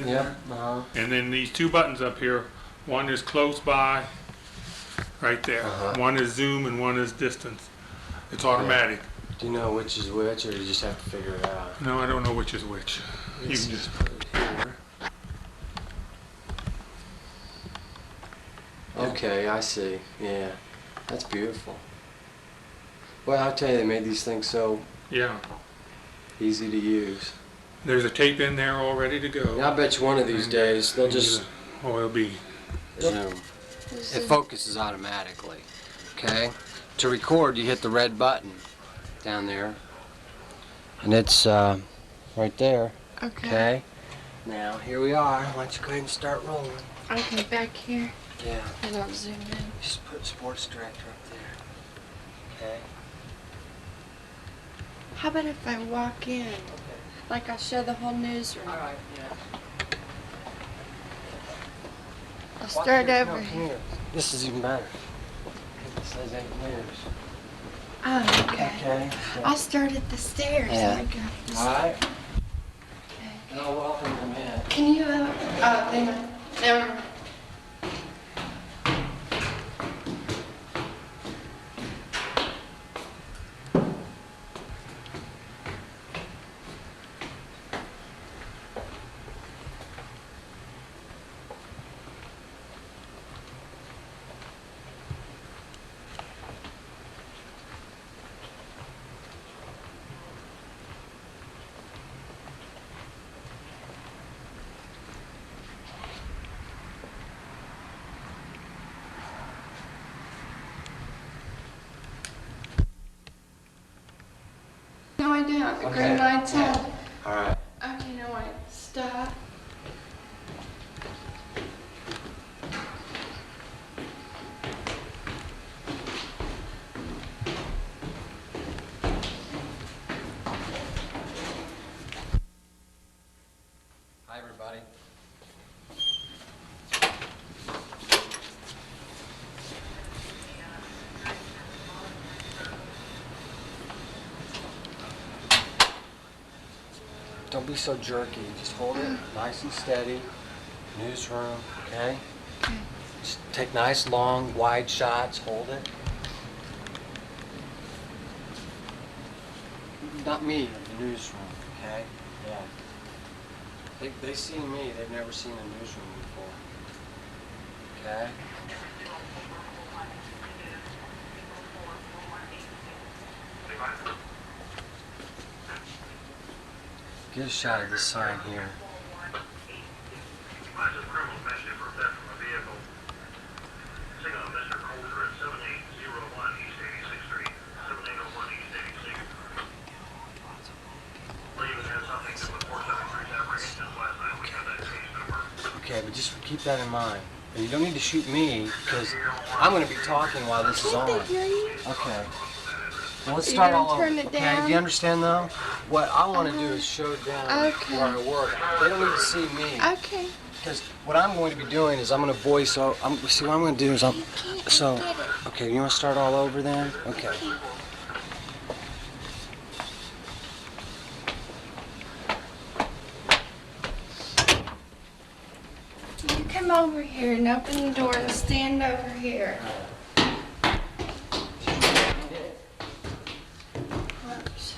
is Yep. there? And then these two buttons up here, one is close by, right there. One is zoom and one is distance. It's automatic. Do you know which is which, or you just have to figure it out? No, I don't know which is which. You can just put it here. Okay, I see. Yeah, that's beautiful. Well, I'll tell you, they made these things so easy to use. There's a tape in there all ready to go. Yeah, I bet you one of these days they'll just it'll be zoom. It focuses automatically. Okay. To record, you hit the red button down there, and it's right there. Okay. Now here we are. Why don't you go ahead and start rolling? Okay, back here. Yeah. And I'll zoom in. Just put sports director up there. Okay. How about if I walk in? Okay. Like I'll show the whole newsroom. All right. Yeah. I'll start over come here. here. This is even better. It says 8 news. Oh, okay. Okay. So. I'll start at the stairs. Yeah. And I got this. All right. Okay. And I'll welcome them in. Can you, never mind. No, I don't. The green light's out. All right. Okay, now wait. Stop. Hi, everybody. Don't be so jerky. Just hold it nice and steady. Newsroom, okay? Okay. Just take nice, long, wide shots. Hold it. Not me, the newsroom, okay? Yeah. They see me. They've never seen a newsroom before. Okay? Get a shot of this sign here. Okay, but just keep that in mind. And you don't need to shoot me, because I'm going to be talking while this is on. Okay. Well, let's start all over. Turn it down? Do you understand, though? What I want to do is show them where I work. They don't need to see me. Okay. Because what I'm going to be doing is I'm going to voice over. See, what I'm going to do is okay, you want to start all over then? Okay. You come over here and open the door and stand over here. Whoops.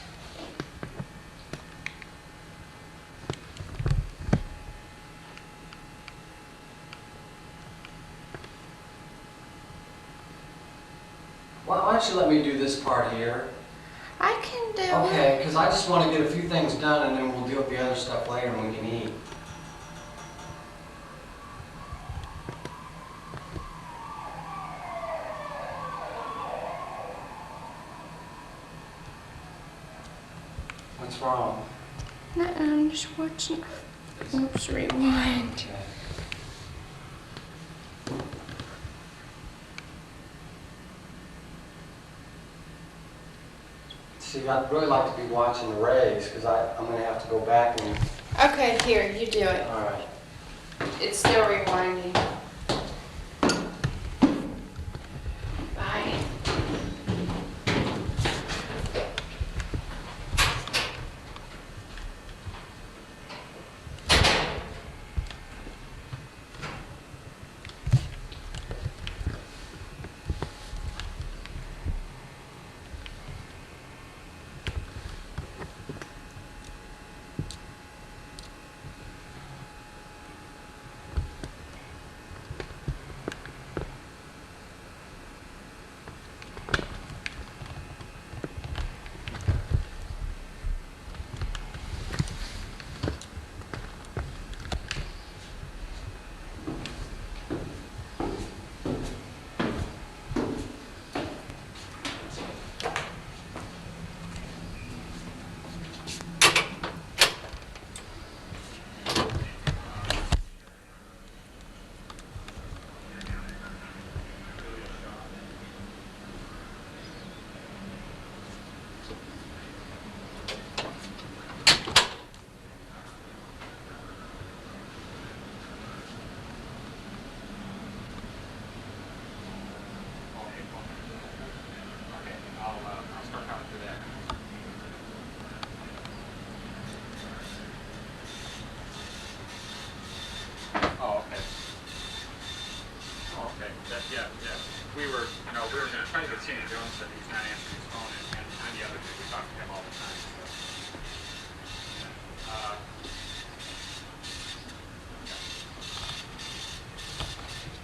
Why don't you let me do this part here? I can do it. Okay, because I just want to get a few things done and then we'll deal with the other stuff later when we can eat. What's wrong? No, I'm just watching. Oops, rewind. Okay. See, I'd really like to be watching the Rays because I'm going to have to go back and... Okay, here, you do it. All right. It's still rewinding. Bye. yeah. We were going to try to get Tina Jones, but he's not answering his phone, and the other day we talk to him all the time. So.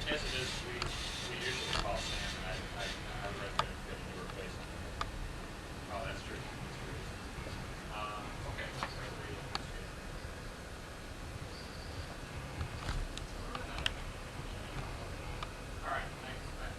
As it is, we usually call Sam, and I read that you were placed. Oh, that's true. Okay. All right. Thanks. Bye.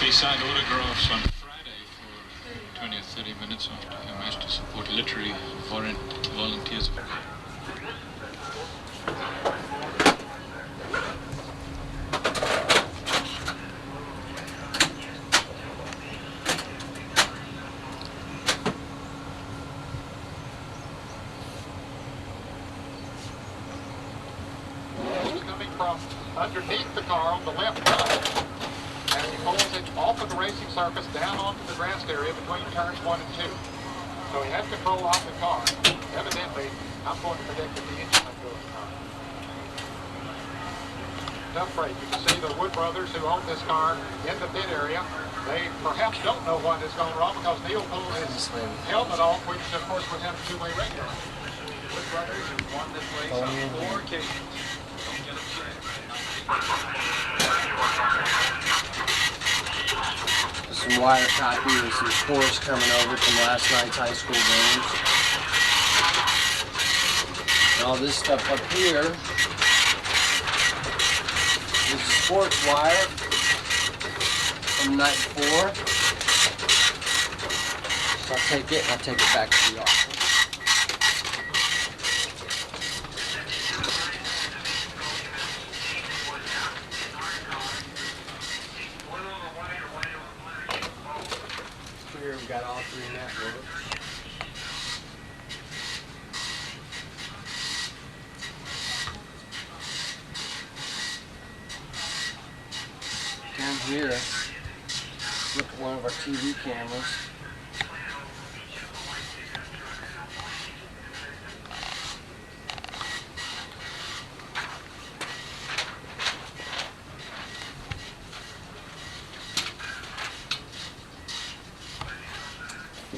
He signed autographs on Friday for 20 or 30 minutes after he managed to support literary foreign volunteers. Coming from underneath the car on the left side. As he pulls it off of the racing surface down onto the grassed area between turns 1 and 2. So he has control off the car. Evidently, I'm going to predict that the engine might go in the car. Tough break. You can see the Wood brothers who own this car in the pit area. They perhaps don't know what has gone wrong because Neal pulled his helmet off, which of course would have a two-way radio. Wood brothers have won this race on 4 occasions. Some wire copy and some scores coming over from last night's high school games. And all this stuff up here is the sports wire from the night before. So I'll take it and I'll take it back to the office. Here we've got all 3 in that order. Down here, look at one of our TV cameras.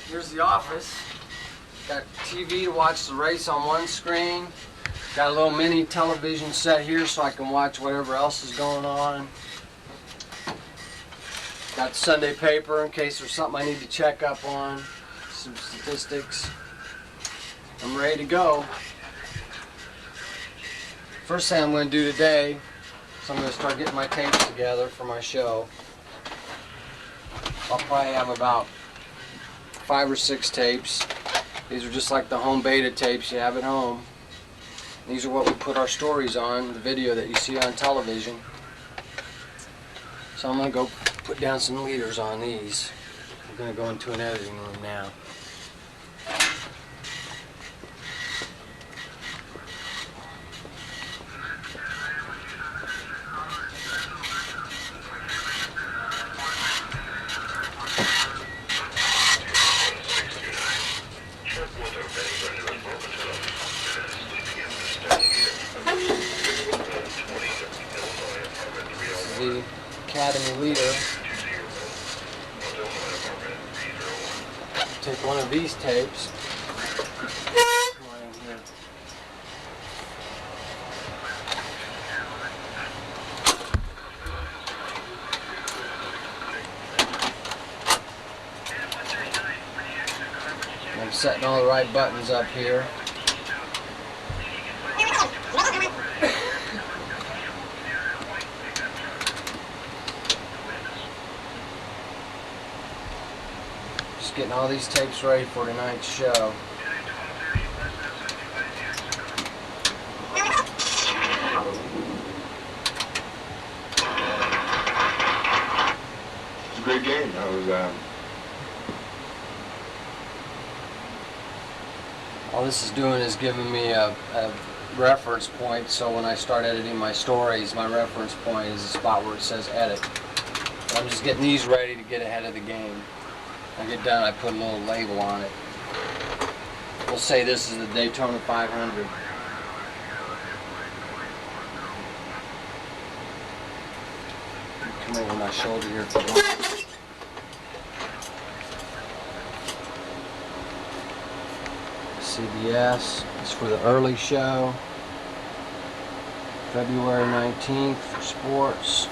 Here's the office. Got TV to watch the race on one screen. Got a little mini television set here so I can watch whatever else is going on. Got the Sunday paper in case there's something I need to check up on. Some statistics. I'm ready to go. First thing I'm going to do today is I'm going to start getting my tapes together for my show. I'll probably have about 5 or 6 tapes. These are just like the home beta tapes you have at home. These are what we put our stories on, the video that you see on television. So I'm going to go put down some leaders on these. We're going to go into an editing room now. The Academy leader. Take one of these tapes. Come on in here. I'm setting all the right buttons up here. Just getting all these tapes ready for tonight's show. It's a great game. All this is doing is giving me a reference point, so when I start editing my stories, my reference point is the spot where it says edit. I'm just getting these ready to get ahead of the game. When I get done, I put a little label on it. We'll say this is the Daytona 500. Come over my shoulder here for one. CBS is for the early show. February 19th for sports.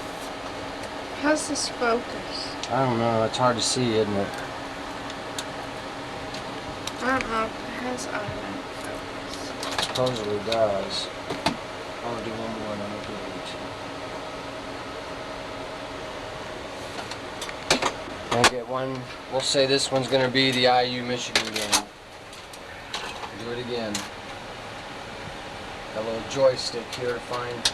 How's this focus? I don't know, it's hard to see, isn't it? I don't know if it has automatic focus. Supposedly does. I'm gonna do one more and I'm gonna do it. I'll get one, we'll say this one's gonna be the IU Michigan game. Do it again. Got a little joystick here to find.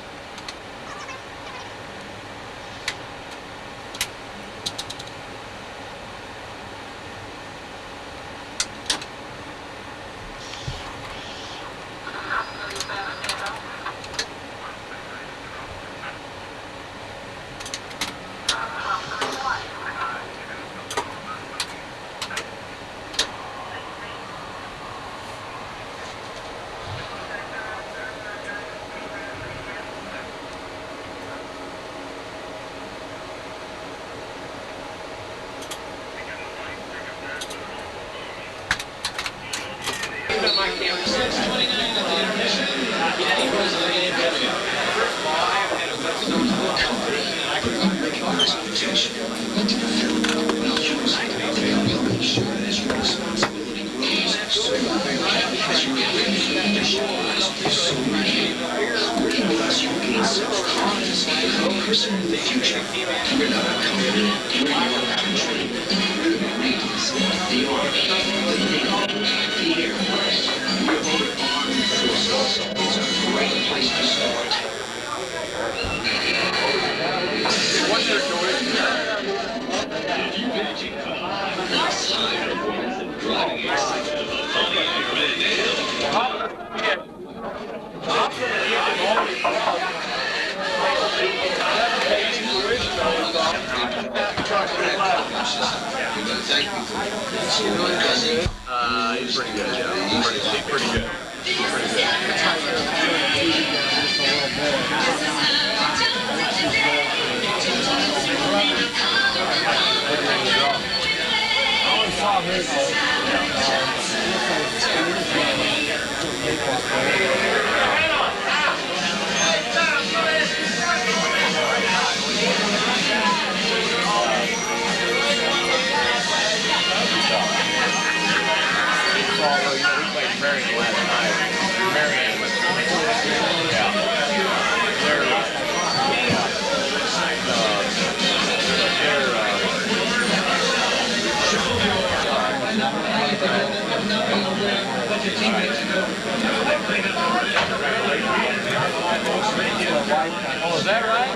Oh, is that right?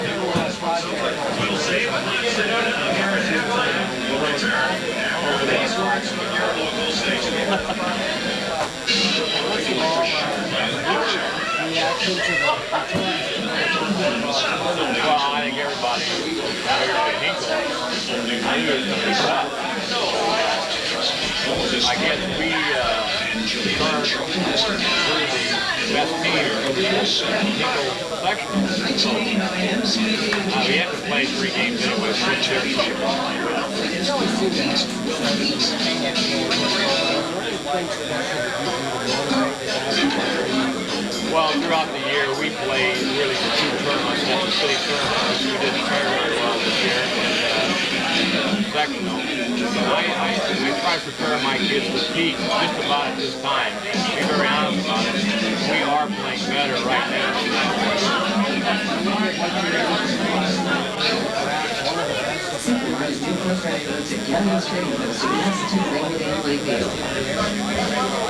Well, I think everybody I guess we learned through the best team we have to play 3 games anyway. Well, throughout the year, we played really 2 tournaments, the city tournaments. We didn't fare very well this year, and sectional. So I try to prepare my kids to peak just about at this time. To be very honest about it, we are playing better right now.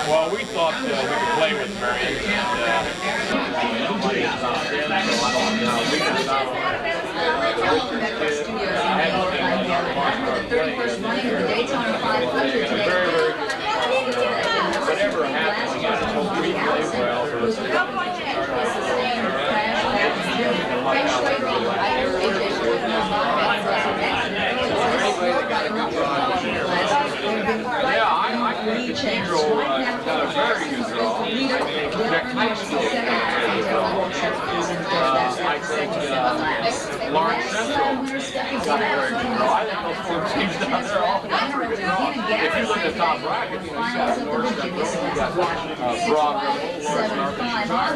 Well, we thought we could play with Meridian, and nobody stopped him, so I don't know. We can stop him. Whatever happens, we got to hope we play well. Yeah, I think the Cathedral got a very good draw. I think Jack High School got a good draw. I think Lawrence Central got a very good draw. I think those 4 teams down there all got a pretty good draw. If you look at the top bracket, you got North Central, you got Broad, Lawrence, and Arkansas.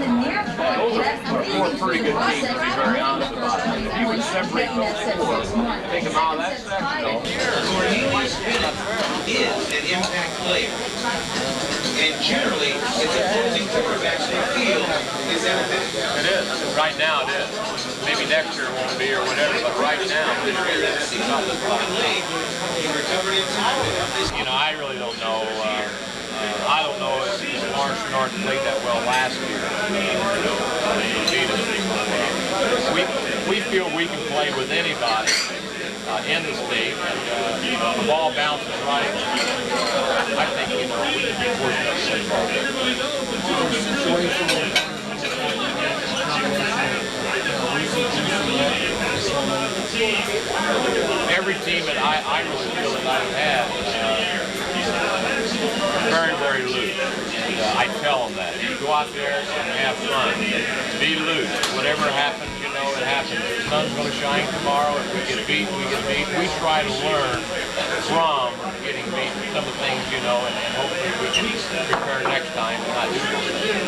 Those are 4 pretty good teams, to be very honest about it. If you would separate those 4, take them out of that section, is an impact player. And generally, it's opposing quarterbacks in the field is that effect. It is. Right now it is. Maybe next year it won't be or whatever, but right now this year it's not this fun. You know, I really don't know. I don't know if Lawrence North played that well last year. We feel we can play with anybody in the state, and the ball bounces right. I think, you know, we can be fortunate to every team that I really feel that I've had very, very loose. And I tell them that. You go out there and have fun. Be loose. Whatever happens, you know, it happens. The sun's going to shine tomorrow. If we get beat, we get beat. We try to learn from getting beat, some of the things, you know, and hopefully we can prepare next time and not do those things.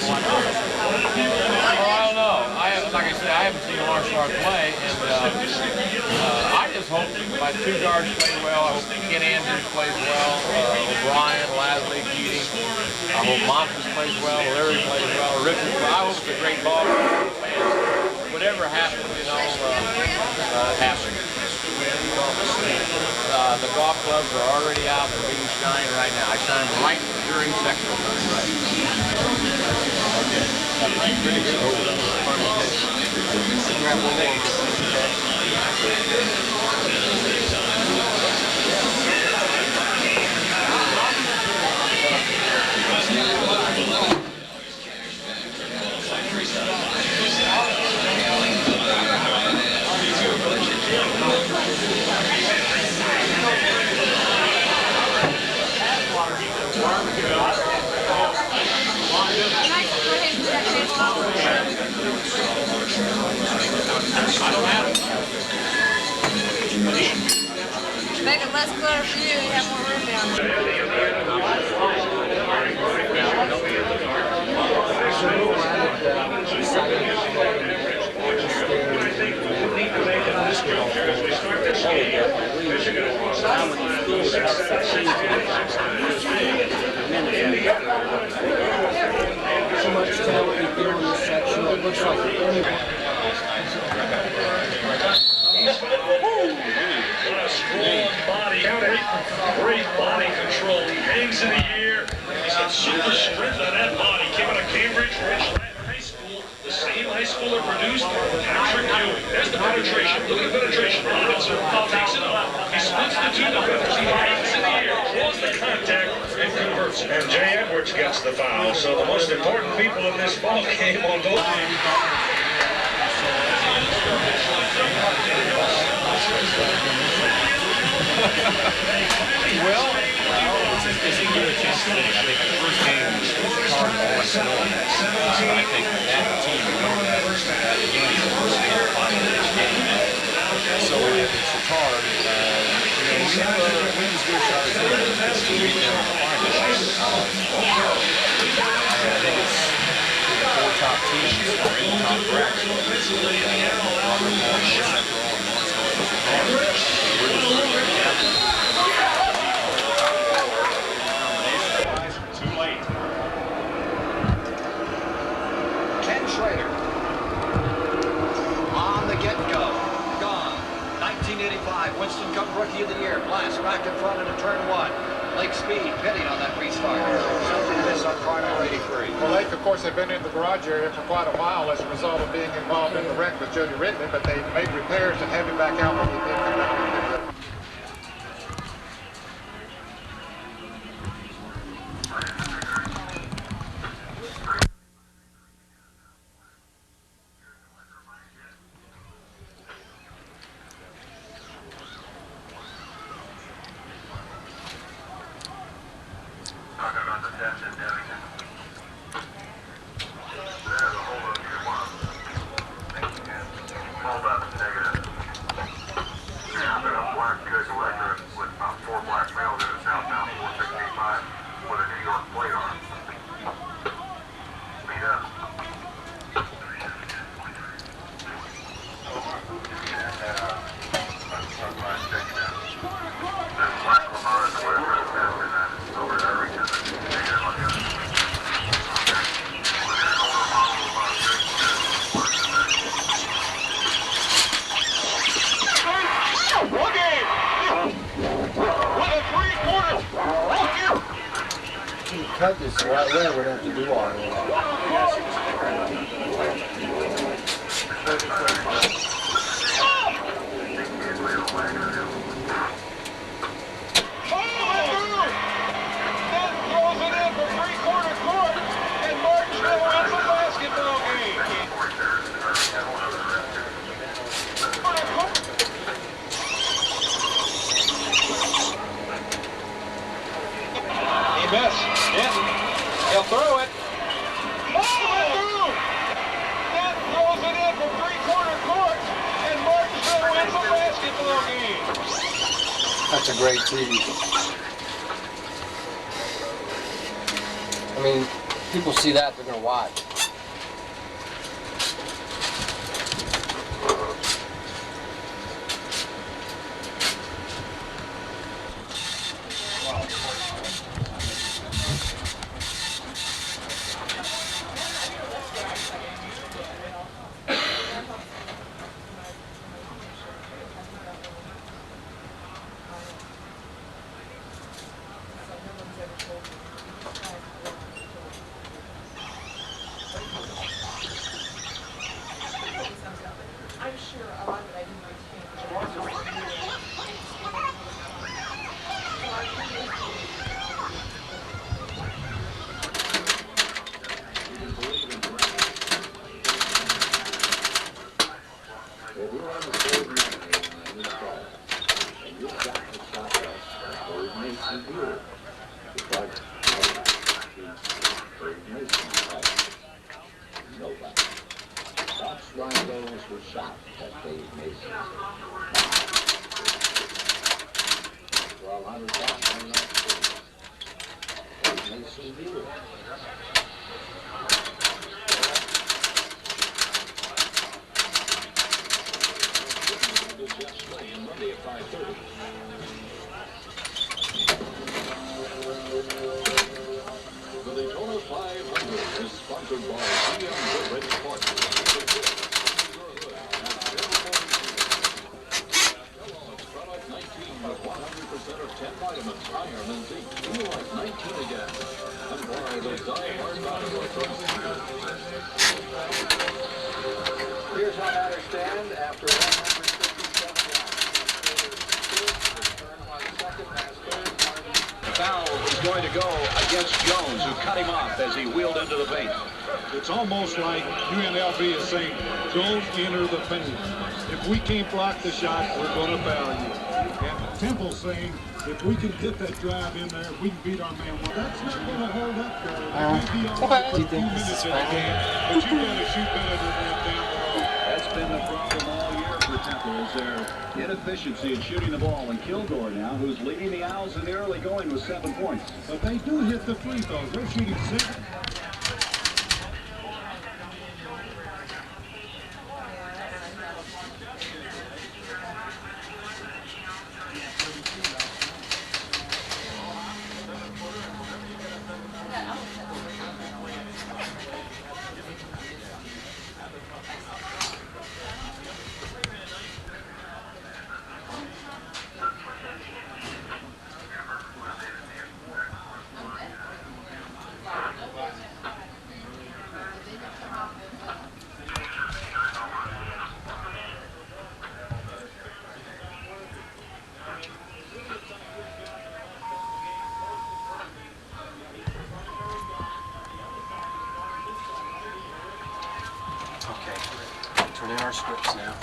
Well, I don't know. Like I said, I haven't seen Lawrence North play, and I just hope my 2 guards play well. I hope Ken Andrews plays well. O'Brien, Lasley, Keating. I hope Montes plays well. Larry plays well. Richards. I hope it's a great ball. Whatever happens, you know, happens. The golf clubs are already out and being shined right now. I shine right during sectional time. Make it less clutter for you, you have more room down there. So much talent we feel in this section. It looks like Great body control. He hangs in the air. He's got super strength on that body. Came out of Cambridge Ridge High School, the same high school that produced Patrick Ewing. There's the penetration. Look at the penetration. Robinson takes it up. He splits the 2 defenders. He converts, and Jay Edwards gets the foul. So the most important people in this ball game on both teams. Well, it's a good chance to think. I think the first game was hard to always know. So I think that team remember that game is the first game of final this game. So if it's Chatard, we have a win as good a shot as any to beat them in the final. I think it's the 4 top teams are in the top bracket. It's North Central and North Central and Chatard. We're just going to be on the get-go. Gone. 1985. Winston Cup Rookie of the Year. Blast back in front into turn 1. Lake Speed pitting on that restart. Something miss on corner 83. Well, Lake, of course, had been in the garage area for quite a while as a result of being involved in the wreck with Jody Ridley, but they made repairs and have him back out when he did come back. Cut this right there, we're going to have to do all of it. He'll throw it. Oh, that throws it in from three-quarter court, and Martinsville wins the basketball game. That's a great TV. I mean, people see that, they're going to watch. Here's how matters stand after 157 rounds. The foul is going to go against Jones, who cut him off as he wheeled into the paint. It's almost like UNLV is saying, don't enter the paint. If we can't block the shot, we're going to foul you. And Temple's saying, if we can get that drive in there, if we can beat our man one. That's not going to hold up for it. It may be all right for a few minutes in the game, but you got to shoot better than that down the road. That's been the problem all year for Temple, is their inefficiency in shooting the ball. And Kilgore now, who's leading the Owls in the early going with 7 points. But they do hit the free throws. They're shooting 6. Turn in our scripts now.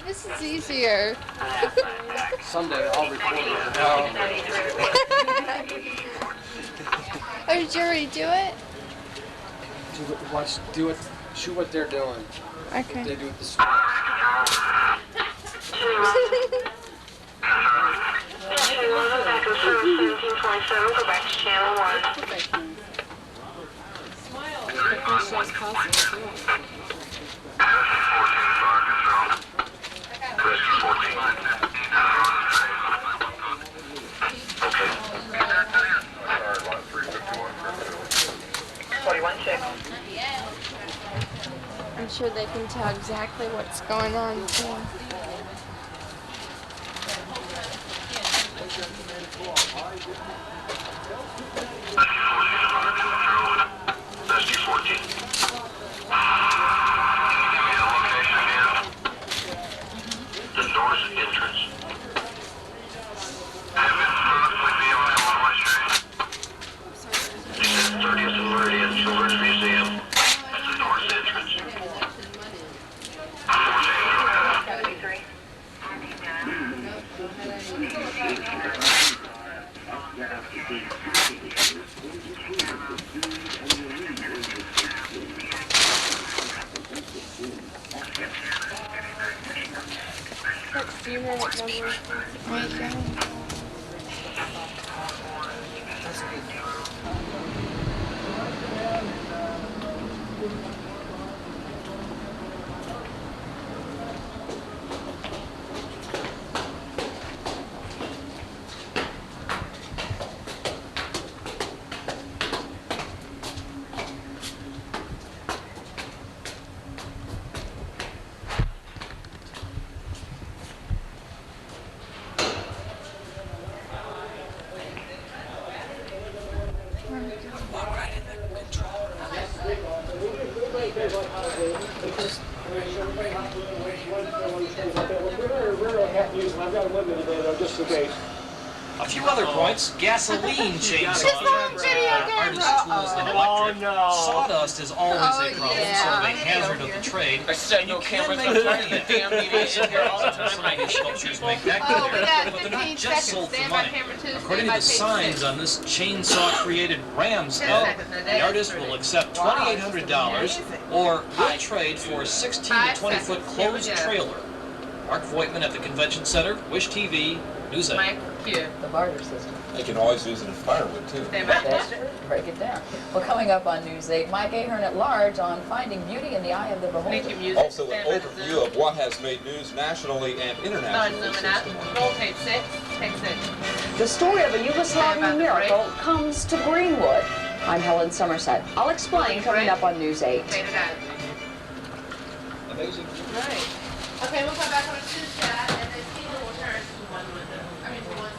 This is easier. Someday I'll record it. Oh, did you already do it? Do it. Shoot what they're doing. Okay. They do it the script. Go back to channel 1. I'm sure they can tell exactly what's going on too. Do you know what number? Right there. A few other points. Gasoline chainsaw. Artist tools and electric. Sawdust is always a problem, sort of a hazard of the trade. And you can make money at damn meetings in here all the time. Some of these sculptures make that clear. But they're not just sold for money. According to the signs on this chainsaw-created Ram's head, the artist will accept $2,800 or will trade for a 16 to 20-foot closed trailer. Mark Voigtman at the Convention Center, Wish TV, News 8. The barter system. They can always use it in firewood, too. That's true. Break it down. Well, coming up on News 8, Mike Ahern at large on finding beauty in the eye of the beholder. Also, an overview of what has made news nationally and internationally. The story of a Yugoslavian miracle comes to Greenwood. I'm Helen Somerset. I'll explain coming up on News 8. Amazing. Right. Okay, we'll come back on a two chat and then Tina will turn to one window. I mean, to one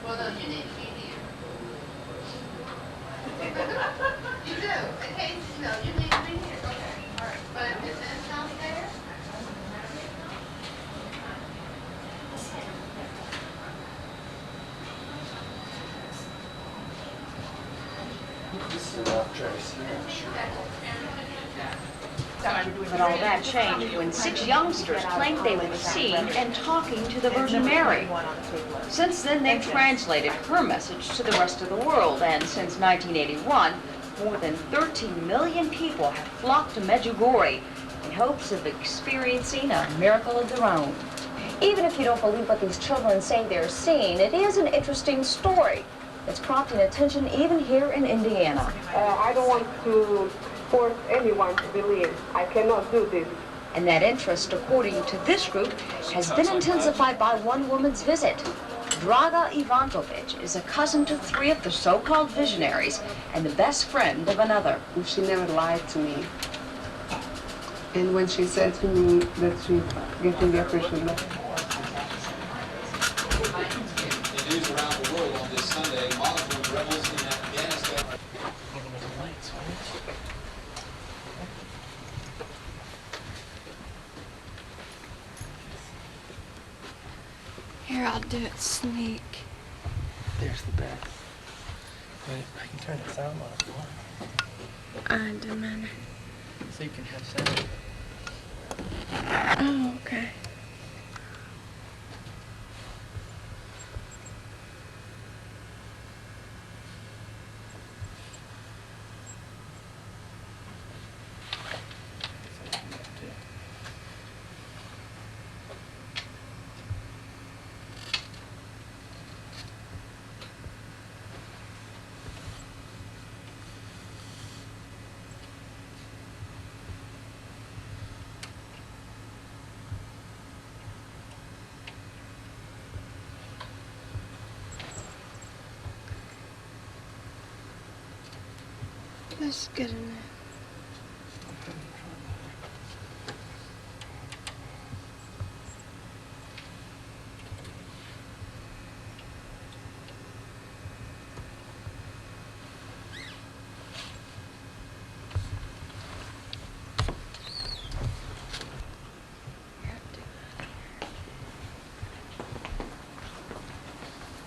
Well, no, you need to be here. You do. Okay, no, you need to be here. Okay, all right. But is it downstairs? But all that changed when 6 youngsters claimed they were seen and talking to the Virgin Mary. Since then, they've translated her message to the rest of the world, and since 1981, more than 13 million people have flocked to Medjugorje in hopes of experiencing a miracle of their own. Even if you don't believe what these children say they're seeing, it is an interesting story. It's prompting attention even here in Indiana. I don't want to force anyone to believe. I cannot do this. And that interest, according to this group, has been intensified by one woman's visit. Draga Ivankovic is a cousin to 3 of the so-called visionaries and the best friend of another. She never lied to me. And when she said to me that she's getting the operation left. The news around the world on this Sunday, Muslim rebels in Afghanistan. Here, I'll do it sneak. There's the bed. I can turn the sound on if you want. I demand. So you can have sound. Oh, okay. That's good enough.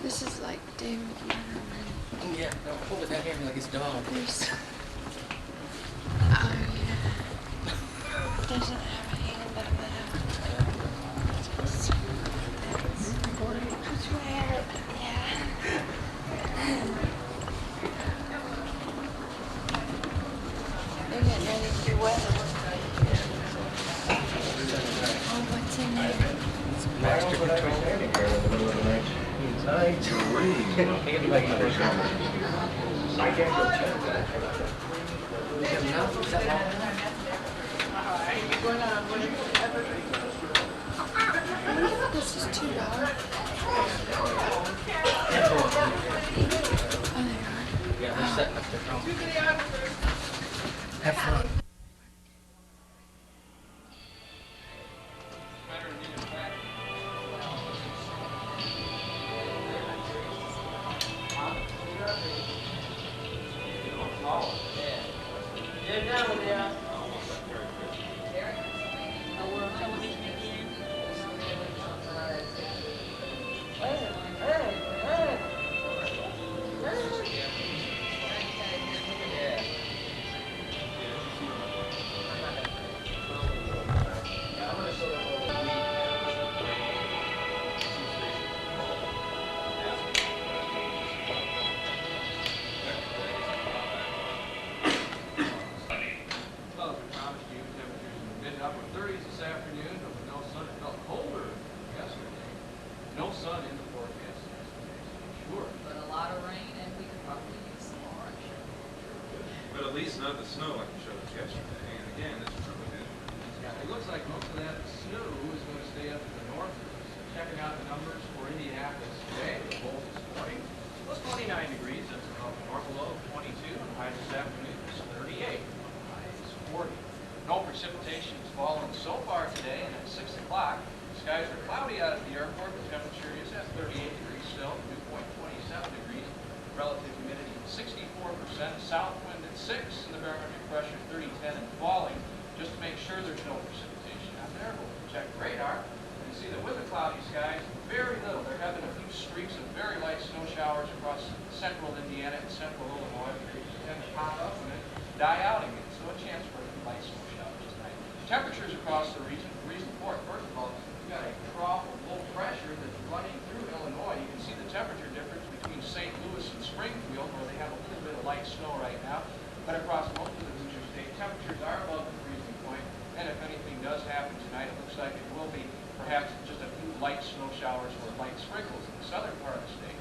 This is like David Letterman. Yeah, no, hold it down here like it's dog. There's... Oh, yeah. Doesn't have a hand, but they're getting ready to do weather. Oh, what's in there? Master control. Night. This is $2. Yeah, they're setting up their phone. Have fun. Not the snow like you showed us yesterday, and again, this is really good. Yeah, it looks like most of that snow is going to stay up to the north. Checking out the numbers for Indianapolis today, the low this morning was 29 degrees. That's about the normal low of 22. And high this afternoon is 38. High is 40. No precipitation has fallen so far today, and at 6 o'clock, skies are cloudy out at the airport. The temperature is at 38 degrees still, dew point 28. light snow showers across central Indiana and central Illinois. They tend to pop up and then die out again. So a chance for light snow showers tonight. Temperatures across the reason for it. First of all, we've got a trough of low pressure that's running through Illinois. You can see the temperature difference between St. Louis and Springfield, where they have a little bit of light snow right now. But across most of the Hoosier State, temperatures are above the freezing point. And if anything does happen tonight, it looks like it will be perhaps just a few light snow showers or light sprinkles in the southern part of the state.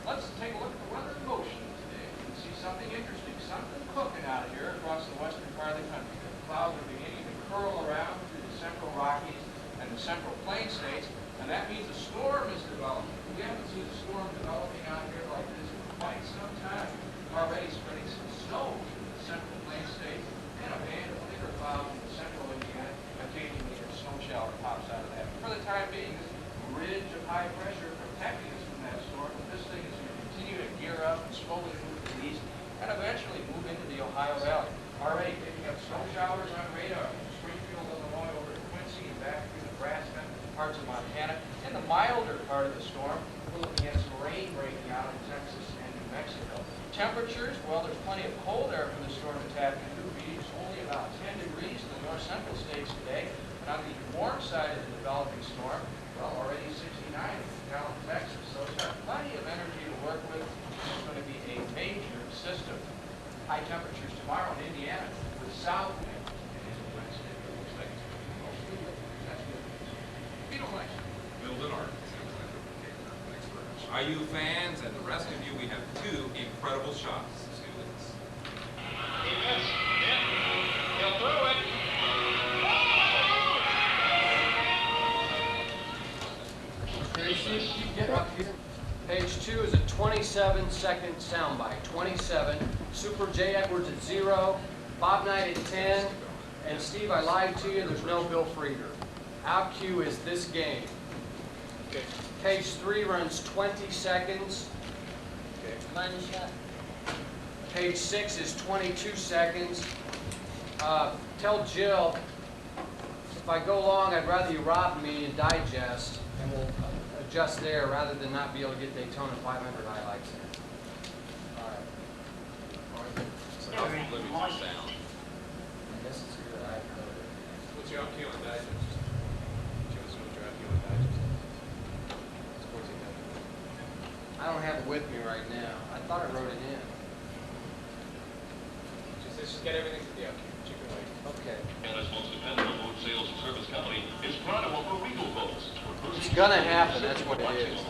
Let's take a look at the weather in motion today. You can see something interesting, something cooking out here across the western part of the country. The clouds are beginning to curl around through the central Rockies and the central Plain states, and that means a storm is developing. We haven't seen a storm developing out here like this for quite some time. Already spreading some snow through the central Plain states and a band of thicker clouds in the central Indiana. Occasionally a snow shower pops out of that. For the time being, this ridge of high pressure protecting us from that storm, but this thing is going to continue to gear up and slowly move to the east and eventually move into the Ohio Valley. Already picking up snow showers on radar from Springfield, Illinois, over to Quincy and back through Nebraska, parts of Montana. In the milder part of the storm, we're looking at some rain breaking out in Texas and New Mexico. Temperatures, well, there's plenty of cold air from the storm attacking New Beach, only about 10 degrees in the north central states today. And on the warm side of the developing storm, well, already 69 in Dallas, Texas. So it's got plenty of energy to work with. It's going to be a major system. High temperatures tomorrow in Indiana with south wind. And Wednesday, it looks like it's going to be mostly good. That's good news. Beetle Flash. Build an art. IU fans and the rest of you, we have two incredible shots. See this. He missed. Yeah. He'll throw it. Get up here. Page 2 is a 27-second soundbite. 27. Super J. Edwards at 0. Bob Knight at 10. And Steve, I lied to you. There's no Bill Frieder. Our cue is this game. Okay. Page 3 runs 20 seconds. Okay. Minus shot. Page 6 is 22 seconds. Tell Jill, if I go long, I'd rather you rob me and digest, and we'll adjust there rather than not be able to get Daytona 500 highlights in. All right. So how limited sound? I guess it's good. I know it. What's your IQ on digest? Give us what your IQ on digest. I don't have it with me right now. I thought I wrote it in. Just get everything to the IQ. Chicken wing. Okay. Canada's most dependable boat sales and service company is proud of over Regal boats. It's gonna happen. That's what it is.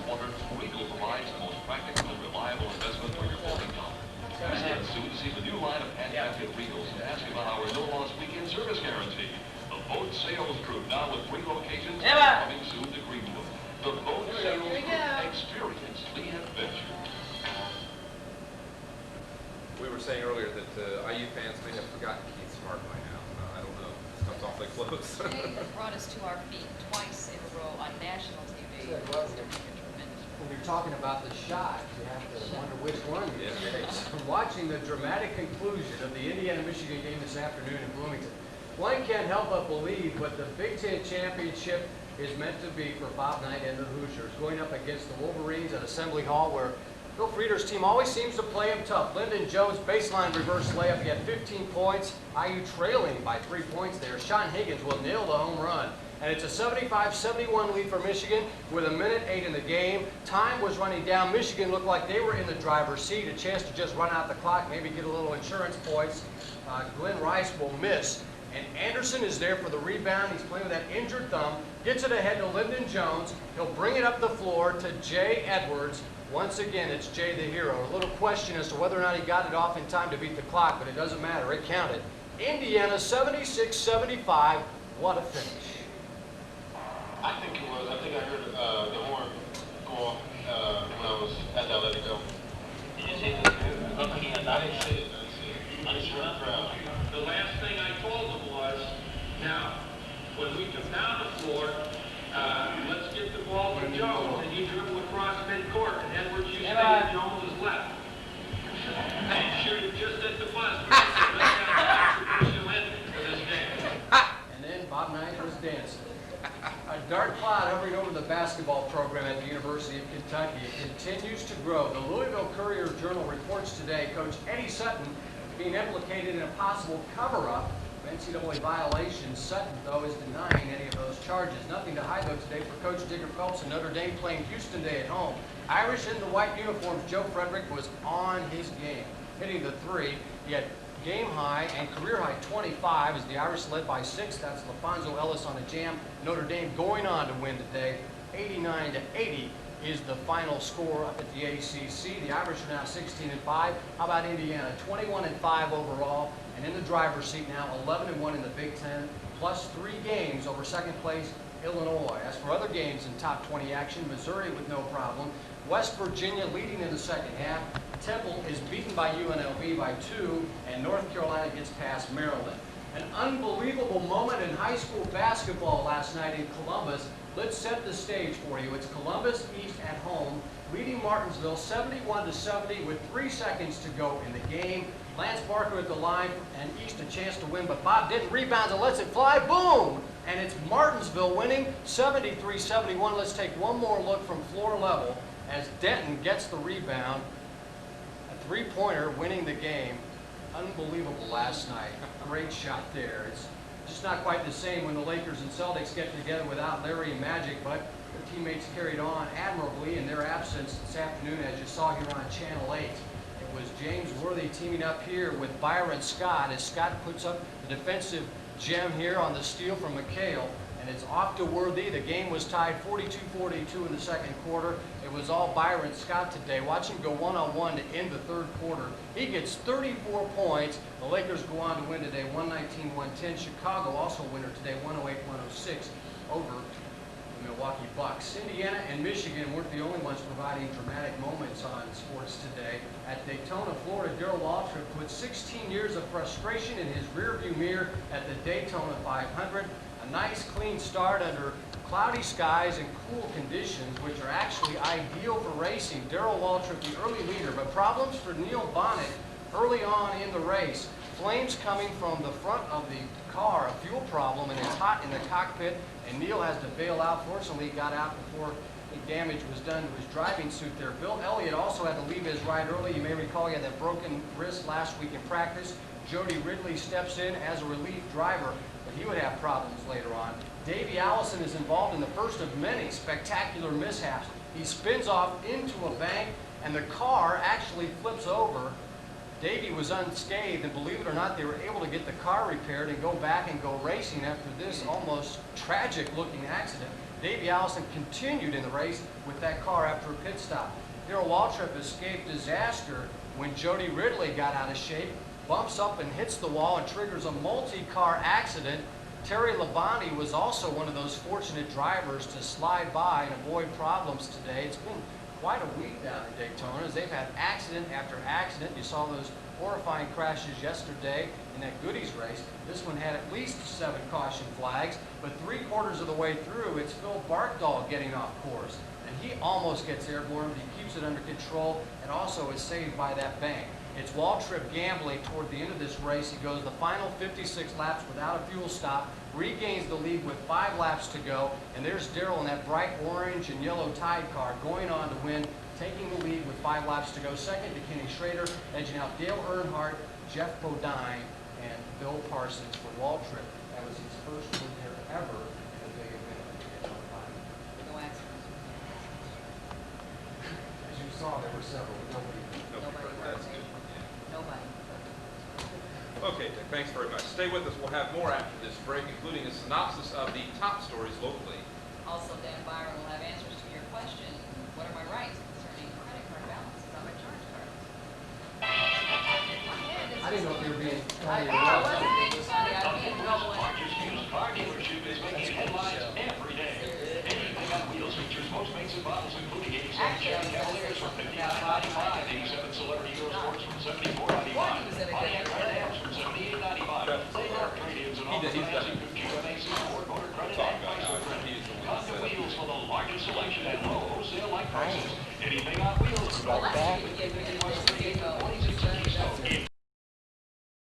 Regal provides the most practical and reliable investment for your boating company. Visit us soon to see the new line of handcrafted Regals and ask about our no-loss weekend service guarantee. The boat sales group now with 3 locations coming soon to Greenwood. The boat sales group. Experience the adventure. We were saying earlier that IU fans may have forgotten Keith Smart by now. I don't know. Stuff's awfully close. Jay has brought us to our feet twice in a row on national TV. Yeah, well, when you're talking about the shot, you have to wonder which one you picked. Watching the dramatic conclusion of the Indiana-Michigan game this afternoon in Bloomington, one can't help but believe what the Big Ten championship is meant to be for Bob Knight and the Hoosiers, going up against the Wolverines at Assembly Hall, where Bill Frieder's team always seems to play him tough. Lyndon Jones' baseline reverse layup. He had 15 points. IU trailing by 3 points there. Sean Higgins will nail the home run. And it's a 75-71 lead for Michigan with 1:08 in the game. Time was running down. Michigan looked like they were in the driver's seat. A chance to just run out the clock, maybe get a little insurance points. Glenn Rice will miss. And Anderson is there for the rebound. He's playing with that injured thumb. Gets it ahead to Lyndon Jones. He'll bring it up the floor to Jay Edwards. Once again, it's Jay the hero. A little question as to whether or not he got it off in time to beat the clock, but it doesn't matter. It counted. Indiana 76-75. What a finish. I think it was. I think I heard the horn go off when I was at that Let It Go. Did you say this? I didn't see it. The last thing I told them was, now, when we come down the floor, let's get the ball to Jones, and you dribble across midcourt, and Edwards, you stay to Jones' left. And shoot it just at the buzz. And then Bob Knight was dancing. A dark cloud hovering over the basketball. basketball program at the University of Kentucky. It continues to grow. The Louisville Courier-Journal reports today Coach Eddie Sutton being implicated in a possible cover-up of NCAA violations. Sutton, though, is denying any of those charges. Nothing to hide, though, today for Coach Digger Phelps and Notre Dame playing Houston Day at home. Irish in the white uniforms, Joe Frederick was on his game, hitting the three. He had game high and career high 25 as the Irish led by 6. That's LaFonso Ellis on a jam. Notre Dame going on to win today. 89-80 is the final score up at the ACC. The Irish are now 16-5. How about Indiana? 21-5 overall, and in the driver's seat now, 11-1 in the Big Ten, plus 3 games over second place Illinois. As for other games in top 20 action, Missouri with no problem. West Virginia leading in the second half. Temple is beaten by UNLV by 2, and North Carolina gets past Maryland. An unbelievable moment in high school basketball last night in Columbus. Let's set the stage for you. It's Columbus East at home, leading Martinsville 71-70 with 3 seconds to go in the game. Lance Barker at the line, and East a chance to win, but Bob Denton rebounds and lets it fly. Boom! And it's Martinsville winning 73-71. Let's take one more look from floor level as Denton gets the rebound. A 3-pointer winning the game. Unbelievable last night. Great shot there. It's just not quite the same when the Lakers and Celtics get together without Larry and Magic, but their teammates carried on admirably in their absence this afternoon, as you saw here on Channel 8. It was James Worthy teaming up here with Byron Scott as Scott puts up the defensive gem here on the steal from McHale, and it's off to Worthy. The game was tied 42-42 in the second quarter. It was all Byron Scott today. Watch him go one-on-one to end the third quarter. He gets 34 points. The Lakers go on to win today 119-110. Chicago also winner today 108-106 over the Milwaukee Bucks. Indiana and Michigan weren't the only ones providing dramatic moments on sports today. At Daytona, Florida, Darrell Waltrip put 16 years of frustration in his rearview mirror at the Daytona 500. A nice clean start under cloudy skies and cool conditions, which are actually ideal for racing. Darrell Waltrip, the early leader, but problems for Neil Bonnet early on in the race. Flames coming from the front of the car, a fuel problem, and it's hot in the cockpit, and Neil has to bail out. Fortunately, he got out before any damage was done to his driving suit there. Bill Elliott also had to leave his ride early. You may recall he had that broken wrist last week in practice. Jody Ridley steps in as a relief driver, but he would have problems later on. Davey Allison is involved in the first of many spectacular mishaps. He spins off into a bank, and the car actually flips over. Davey was unscathed, and believe it or not, they were able to get the car repaired and go back and go racing after this almost tragic-looking accident. Davey Allison continued in the race with that car after a pit stop. Darrell Waltrip escaped disaster when Jody Ridley got out of shape, bumps up and hits the wall and triggers a multi-car accident. Terry Labonte was also one of those fortunate drivers to slide by and avoid problems today. It's been quite a week down in Daytona as they've had accident after accident. You saw those horrifying crashes yesterday in that Goodies race. This one had at least 7 caution flags, but 3/4 of the way through, it's Phil Barkdahl getting off course. And he almost gets airborne, but he keeps it under control and also is saved by that bank. It's Waltrip gambling toward the end of this race. He goes the final 56 laps without a fuel stop, regains the lead with 5 laps to go, and there's Darrell in that bright orange and yellow Tide car going on to win, taking the lead with 5 laps to go. Second to Kenny Schrader, edging out Dale Earnhardt, Jeff Bodine, and Bill Parsons for Waltrip. That was his first win there ever in a big event at the Daytona 500. No accidents. As you saw, there were several, but nobody. That's good. Nobody. Okay, Dick, thanks very much. Stay with us. We'll have more after this break, including a synopsis of the top stories locally. Also, Dan Byron will have answers to your question, what are my rights concerning credit card balances on my charge card? I didn't know if they were being funny or I not. wasn't being funny. I'd be in trouble. Largest used car dealership is making headlines every day. Anything on wheels features most makes and models, including 87 Chevy Cavaliers for $59.95, 87 Celebrity Eurosports from $74.95, Pontiac Trans-Ams from $78.95. Trade-ins and all financing through QNAC Ford Motor Credit and Chrysler Credit. Come to Wheels for the largest selection and low wholesale-like prices. Anything on wheels. Well, last week we gave you